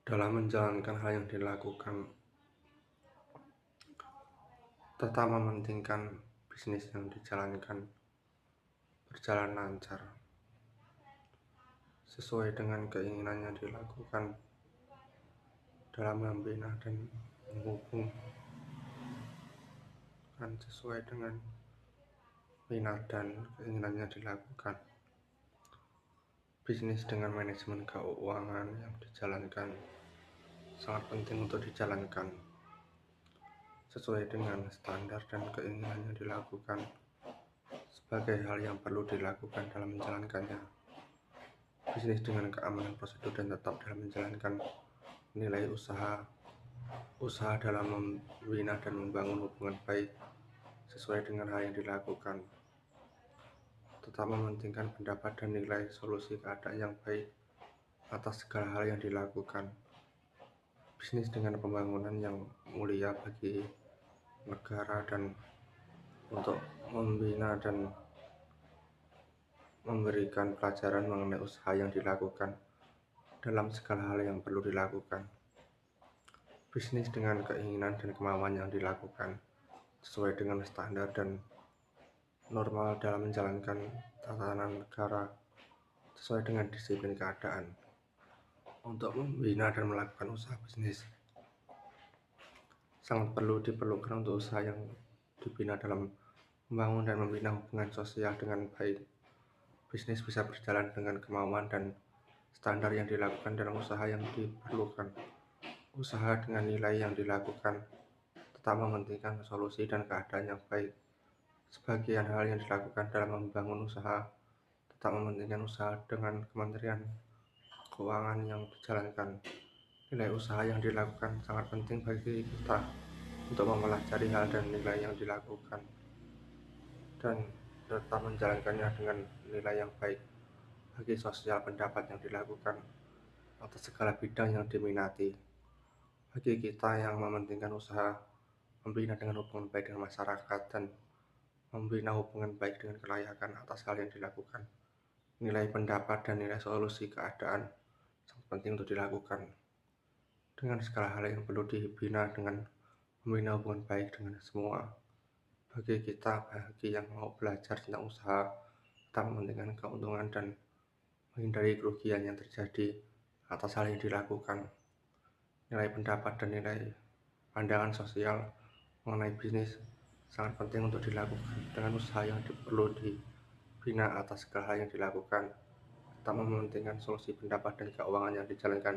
Dalam menjalankan hal yang dilakukan, tetap mementingkan bisnis yang dijalankan berjalan lancar, sesuai dengan keinginan yang dilakukan dalam membina dan menghubungkan sesuai dengan minat dan keinginan yang dilakukan. Bisnis dengan manajemen keuangan yang dijalankan sangat penting untuk dijalankan sesuai dengan standar dan keinginan yang dilakukan sebagai hal yang perlu dilakukan dalam menjalankannya. Bisnis dengan keamanan prosedur dan tetap dalam menjalankan nilai usaha dalam membina dan membangun hubungan baik sesuai dengan hal yang dilakukan. Tetap mementingkan pendapat dan nilai solusi keadaan yang baik atas segala hal yang dilakukan. Bisnis dengan pembangunan yang mulia bagi negara dan untuk membina dan memberikan pelajaran mengenai usaha yang dilakukan dalam segala hal yang perlu dilakukan. Bisnis dengan keinginan dan kemauan yang dilakukan sesuai dengan standar dan normal dalam menjalankan tatanan negara sesuai dengan disiplin keadaan untuk membina dan melakukan usaha bisnis. Sangat diperlukan untuk usaha yang dibina dalam membangun dan membina hubungan sosial dengan baik. Bisnis bisa berjalan dengan kemauan dan standar yang dilakukan dalam usaha yang diperlukan. Usaha dengan nilai yang dilakukan tetap mementingkan solusi dan keadaan yang baik. Sebagian hal yang dilakukan dalam membangun usaha tetap mementingkan usaha dengan Kementerian Keuangan yang dijalankan. Nilai usaha yang dilakukan sangat penting bagi kita untuk mempelajari hal dan nilai yang dilakukan dan tetap menjalankannya dengan nilai yang baik bagi sosial pendapat yang dilakukan atas segala bidang yang diminati. Bagi kita yang mementingkan usaha membina dengan hubungan baik dengan masyarakat dan membina hubungan baik dengan kelayakan atas hal yang dilakukan, nilai pendapat dan nilai solusi keadaan sangat penting untuk dilakukan dengan segala hal yang perlu dibina dengan membina hubungan baik dengan semua. Bagi kita, bagi yang mau belajar tentang usaha, kita mementingkan keuntungan dan menghindari kerugian yang terjadi atas hal yang dilakukan. Nilai pendapat dan nilai pandangan sosial mengenai bisnis sangat penting untuk dilakukan dengan usaha yang perlu dibina atas segala hal yang dilakukan. Kita mementingkan solusi pendapat dan keuangan yang dijalankan